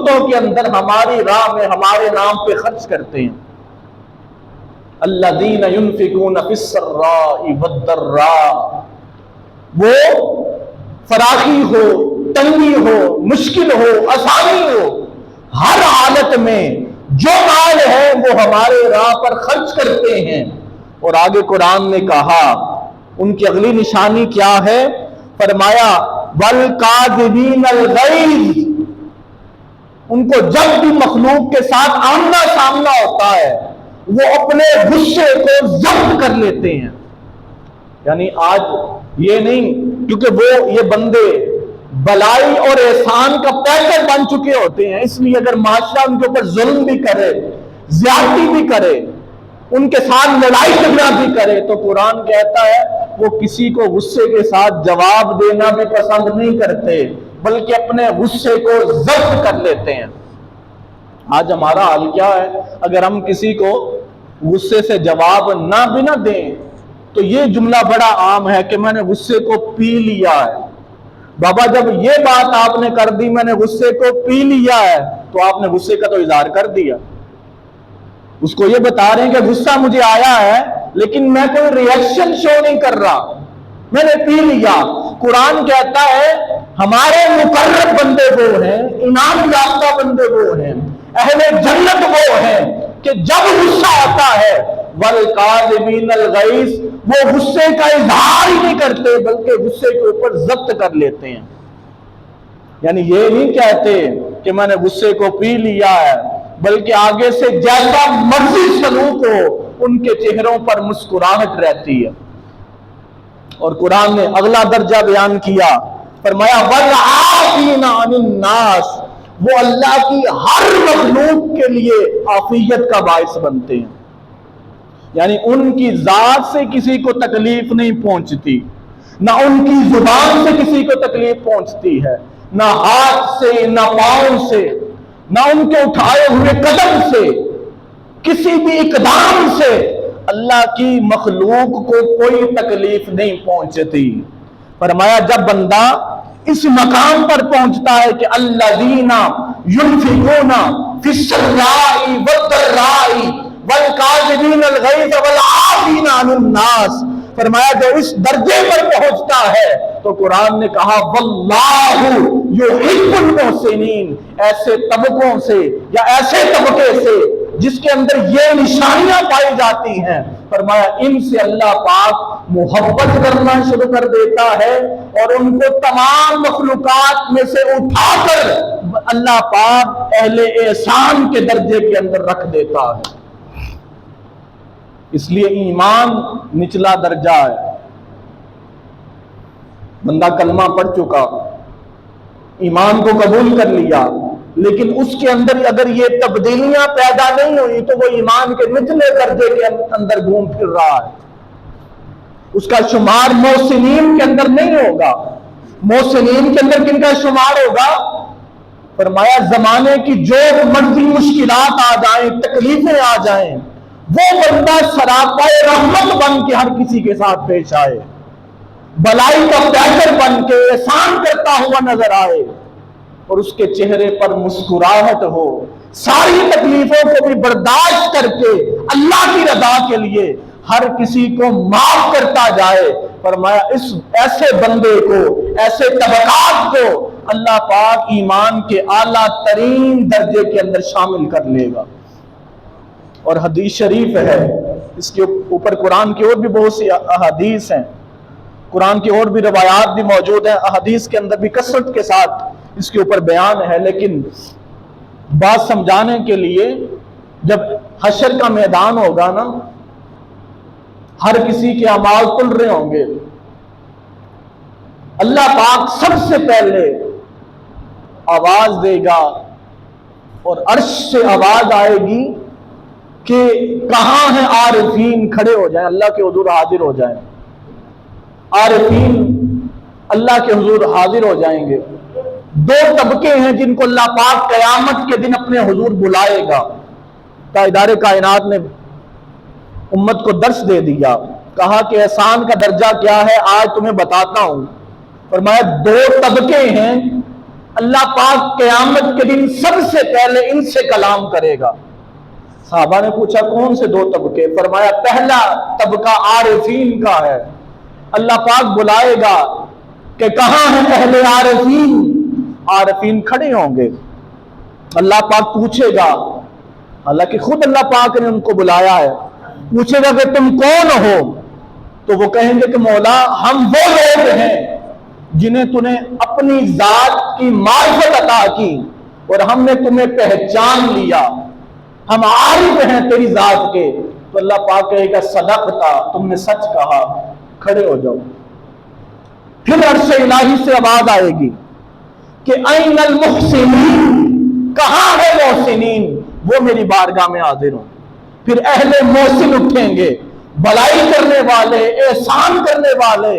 صورتوں کے اندر ہماری راہ میں ہمارے نام پہ خرچ کرتے ہیں. الذین ينفقون فی السراء والضراء، وہ فراخی ہو، تنگی ہو، مشکل ہو، آسانی ہو، ہر حالت میں جو مال ہے وہ ہمارے راہ پر خرچ کرتے ہیں. اور آگے قرآن نے کہا ان کی اگلی نشانی کیا ہے؟ فرمایا والکاظمین الغیظ، ان کو جب بھی مخلوق کے ساتھ آمنا سامنا ہوتا ہے وہ اپنے غصے کو ضبط کر لیتے ہیں. یعنی آج یہ نہیں، کیونکہ وہ یہ بندے بلائی اور احسان کا پیکر بن چکے ہوتے ہیں، اس لیے اگر معاشرہ ان کے اوپر ظلم بھی کرے، زیادتی بھی کرے، ان کے ساتھ لڑائی جھگڑا بھی کرے، تو قرآن کہتا ہے وہ کسی کو غصے کے ساتھ جواب دینا بھی پسند نہیں کرتے، بلکہ اپنے غصے کو ضبط کر لیتے ہیں. آج ہمارا حال کیا ہے؟ اگر ہم کسی کو غصے سے جواب نہ دیں تو یہ جملہ بڑا عام ہے کہ میں نے غصے کو پی لیا ہے. بابا جب یہ بات آپ نے کر دی میں نے غصے کو پی لیا ہے، تو آپ نے غصے کا تو اظہار کر دیا. اس کو یہ بتا رہے ہیں کہ غصہ مجھے آیا ہے لیکن میں کوئی ریئیکشن شو نہیں کر رہا، میں نے پی لیا. قرآن کہتا ہے ہمارے مقرب بندے وہ ہیں، انعام یافتہ بندے وہ ہیں، اہل جنت وہ ہیں کہ جب غصہ آتا ہے والکاظمین الغیظ، وہ غصے کا اظہار ہی نہیں کرتے بلکہ غصے کے اوپر ضبط کر لیتے ہیں. یعنی یہ نہیں کہتے کہ میں نے غصے کو پی لیا ہے، بلکہ آگے سے جیسا مرضی سلوک ہو ان کے چہروں پر مسکراہٹ رہتی ہے. اور قرآن نے اگلا درجہ بیان کیا، فرمایا والعافین عن الناس، وہ اللہ کی ہر مخلوق کے لیے عافیت کا باعث بنتے ہیں. یعنی ان کی ذات سے کسی کو تکلیف نہیں پہنچتی، نہ ان کی زبان سے کسی کو تکلیف پہنچتی ہے، نہ ہاتھ سے، نہ پاؤں سے، نہ ان کے اٹھائے ہوئے قدم سے، کسی بھی اقدام سے اللہ کی مخلوق کو کوئی تکلیف نہیں پہنچتی. فرمایا جب بندہ اس مقام پر پہنچتا ہے کہ الذین ينفقون فی السراء والضراء والکاظمین الغیظ والعافین عن الناس، فرمایا جو اس درجے پر پہنچتا ہے تو قرآن نے کہا واللہ یحب المحسنین، ایسے طبقوں سے یا ایسے طبقے سے جس کے اندر یہ نشانیاں پائی جاتی ہیں، فرمایا ان سے اللہ پاک محبت کرنا شروع کر دیتا ہے اور ان کو تمام مخلوقات میں سے اٹھا کر اللہ پاک اہل احسان کے درجے کے اندر رکھ دیتا ہے. اس لیے ایمان نچلا درجہ ہے. بندہ کلمہ پڑھ چکا، ایمان کو قبول کر لیا، لیکن اس کے اندر اگر یہ تبدیلیاں پیدا نہیں ہوئی تو وہ ایمان کے نچلے درجے کے اندر گھوم پھر رہا ہے. اس کا شمار محسنین کے اندر نہیں ہوگا. محسنین کے اندر کن کا شمار ہوگا؟ فرمایا زمانے کی جو مرضی مشکلات آ جائیں، تکلیفیں آ جائیں، وہ بندہ سراپا رحمت بن کے ہر کسی کے ساتھ پیش آئے، بلائی کا پیکر بن کے احسان کرتا ہوا نظر آئے اور اس کے چہرے پر مسکراہٹ ہو، ساری تکلیفوں کو بھی برداشت کر کے اللہ کی رضا کے لیے ہر کسی کو معاف کرتا جائے. فرمایا اس ایسے بندے کو، ایسے طبقات کو اللہ پاک ایمان کے اعلیٰ ترین درجے کے اندر شامل کر لے گا. اور حدیث شریف ہے، اس کے اوپر قرآن کی اور بھی بہت سی احادیث ہیں، قرآن کی اور بھی روایات بھی موجود ہیں، احادیث کے اندر بھی کثرت کے ساتھ اس کے اوپر بیان ہے. لیکن بات سمجھانے کے لیے جب حشر کا میدان ہوگا نا، ہر کسی کے اعمال تل رہے ہوں گے، اللہ پاک سب سے پہلے آواز دے گا اور عرش سے آواز آئے گی کہ کہاں ہیں عارفین، کھڑے ہو جائیں، اللہ کے حضور حاضر ہو جائیں. عارفین اللہ کے حضور حاضر ہو جائیں گے. دو طبقے ہیں جن کو اللہ پاک قیامت کے دن اپنے حضور بلائے گا. تاجدار کائنات نے امت کو درس دے دیا، کہا کہ احسان کا درجہ کیا ہے آج تمہیں بتاتا ہوں. فرمایا دو طبقے ہیں اللہ پاک قیامت کے دن سب سے پہلے ان سے کلام کرے گا۔ صحابہ نے پوچھا کون سے 2 طبقے؟ فرمایا پہلا طبقہ عارفین کا ہے، اللہ پاک بلائے گا کہ کہاں ہیں اہل عارفین؟ عارفین کھڑے ہوں گے، اللہ پاک پوچھے گا، حالانکہ خود اللہ پاک نے ان کو بلایا ہے، پوچھے گا کہ تم کون ہو؟ تو وہ کہیں گے کہ مولا ہم وہ لوگ ہیں جنہیں تو نے اپنی ذات کی معرفت عطا کی اور ہم نے تمہیں پہچان لیا، ہم عارف ہیں تیری ذات کے۔ تو اللہ پاک کہے گا صدقتا، تم نے سچ کہا، کھڑے ہو جاؤ۔ پھر عرش الہی سے آواز آئے گی کہ این المحسنین، کہاں ہے محسنین؟ وہ میری بارگاہ میں حاضر ہوں۔ پھر اہل محسن اٹھیں گے، بھلائی کرنے والے، احسان کرنے والے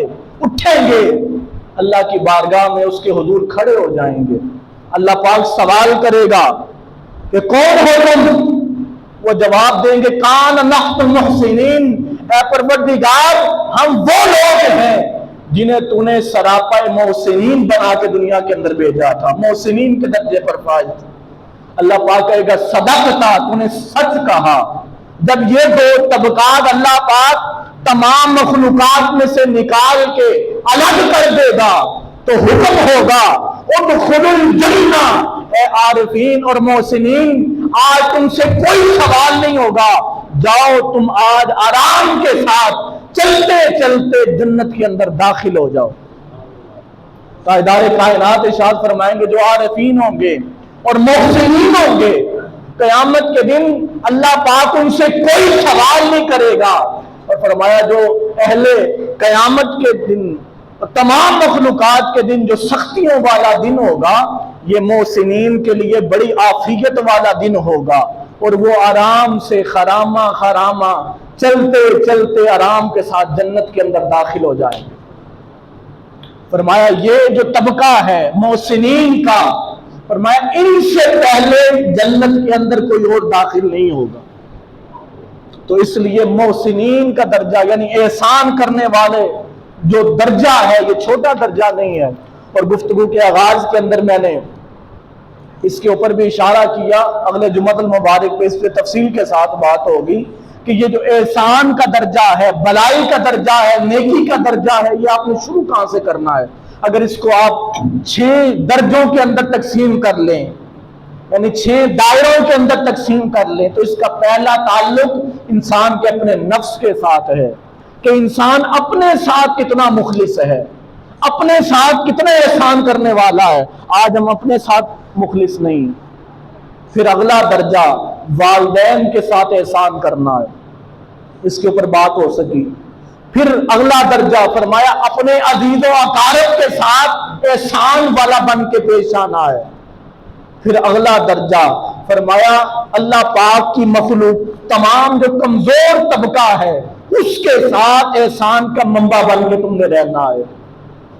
اٹھیں گے، اللہ کی بارگاہ میں اس کے حضور کھڑے ہو جائیں گے۔ اللہ پاک سوال کرے گا کہ کون ہو تم؟ وہ جواب دیں گے کان نحن المحسنین، اے پروردگار ہم وہ لوگ ہیں جنہیں تو نے سراپا محسنین بنا کے دنیا کے اندر بھیجا تھا، محسنین کے درجے پر فائز تھا۔ اللہ پاک کہے گا صدقتا، تو نے سچ کہا۔ جب یہ 2 طبقات اللہ پاک تمام مخلوقات میں سے نکال کے الگ کر دے گا تو حکم ہوگا ادخلوا الجنہ، اے عارفین اور محسنین آج تم سے کوئی سوال نہیں ہوگا، جاؤ تم آج آرام کے ساتھ چلتے چلتے جنت کے اندر داخل ہو جاؤ۔ تاجدار کائنات ارشاد فرمائیں گے جو عارفین ہوں گے اور محسنین ہوں گے، قیامت کے دن اللہ پاک ان سے کوئی سوال نہیں کرے گا۔ اور فرمایا جو اہل قیامت کے دن، تمام مخلوقات کے دن جو سختیوں والا دن ہوگا، یہ محسنین کے لیے بڑی عافیت والا دن ہوگا، اور وہ آرام سے خرامہ خرامہ چلتے چلتے آرام کے ساتھ جنت کے اندر داخل ہو جائیں گے۔ فرمایا یہ جو طبقہ ہے محسنین کا، فرمایا ان سے پہلے جنت کے اندر کوئی اور داخل نہیں ہوگا۔ تو اس لیے محسنین کا درجہ یعنی احسان کرنے والے جو درجہ ہے یہ چھوٹا درجہ نہیں ہے۔ اور گفتگو کے آغاز کے اندر میں نے اس کے اوپر بھی اشارہ کیا، اگلے جمعۃ المبارک پہ اس پہ تفصیل کے ساتھ بات ہوگی کہ یہ جو احسان کا درجہ ہے، بلائی کا درجہ ہے، نیکی کا درجہ ہے، یہ آپ نے شروع کہاں سے کرنا ہے؟ اگر اس کو آپ 6 درجوں کے اندر تقسیم کر لیں، یعنی 6 دائروں کے اندر تقسیم کر لیں، تو اس کا پہلا تعلق انسان کے اپنے نفس کے ساتھ ہے کہ انسان اپنے ساتھ کتنا مخلص ہے، اپنے ساتھ کتنے احسان کرنے والا ہے۔ آج ہم اپنے ساتھ مخلص نہیں۔ پھر اگلا درجہ والدین کے ساتھ احسان کرنا ہے، اس کے اوپر بات ہو سکی۔ پھر اگلا درجہ فرمایا اپنے عزیز و اقارب کے ساتھ احسان والا بن کے پیش آنا ہے۔ پھر اگلا درجہ فرمایا اللہ پاک کی مخلوق تمام جو کمزور طبقہ ہے اس کے ساتھ احسان کا منبع بن کے تم نے رہنا ہے۔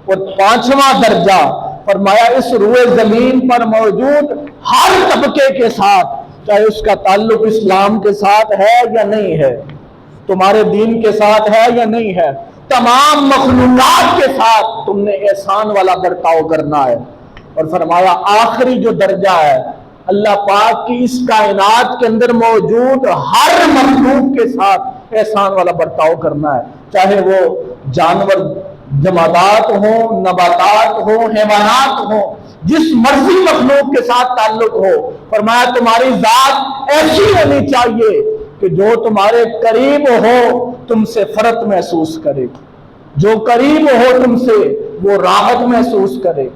اور 5واں درجہ فرمایا اس روئے زمین پر موجود ہر طبقے کے ساتھ، چاہے اس کا تعلق اسلام کے ساتھ ہے یا نہیں ہے، تمہارے دین کے ساتھ ہے یا نہیں ہے، تمام مخلوقات کے ساتھ تم نے احسان والا برتاؤ کرنا ہے۔ اور فرمایا آخری جو درجہ ہے اللہ پاک کی اس کائنات کے اندر موجود ہر مخلوق کے ساتھ احسان والا برتاؤ کرنا ہے، چاہے وہ جانور جمادات ہوں، نباتات ہوں، حیوانات ہوں، جس مرضی مخلوق کے ساتھ تعلق ہو۔ فرمایا تمہاری ذات ایسی ہونی چاہیے کہ جو تمہارے قریب ہو تم سے فرحت محسوس کرے، جو قریب ہو تم سے وہ راحت محسوس کرے،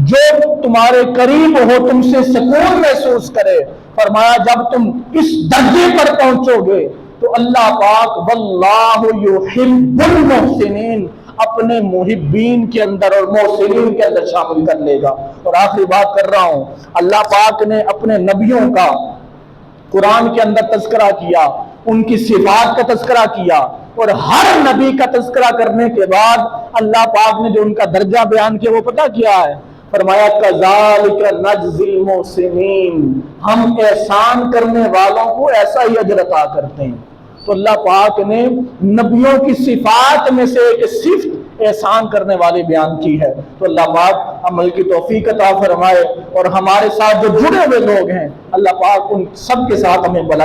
جو تمہارے قریب ہو تم سے سکون محسوس کرے۔ فرمایا جب تم اس درجے پر پہنچو گے تو اللہ پاک واللہ یحب المحسنین اپنے محبین کے اندر اور محسنین کے اندر شامل کر لے گا۔ اور آخری بات کر رہا ہوں، اللہ پاک نے اپنے نبیوں کا قرآن کے اندر تذکرہ کیا، ان کی صفات کا تذکرہ کیا، اور ہر نبی کا تذکرہ کرنے کے بعد اللہ پاک نے جو ان کا درجہ بیان کیا وہ پتہ کیا ہے؟ فرمایا کذالک نجزی المحسنین، ہم احسان کرنے والوں کو ایسا ہی اجر عطا کرتے ہیں۔ تو اللہ پاک نے نبیوں کی صفات میں سے ایک صفت احسان کرنے والی بیان کی ہے۔ تو اللہ پاک عمل کی توفیق عطا فرمائے، اور ہمارے ساتھ جو جڑے ہوئے لوگ ہیں اللہ پاک ان سب کے ساتھ ہمیں بلا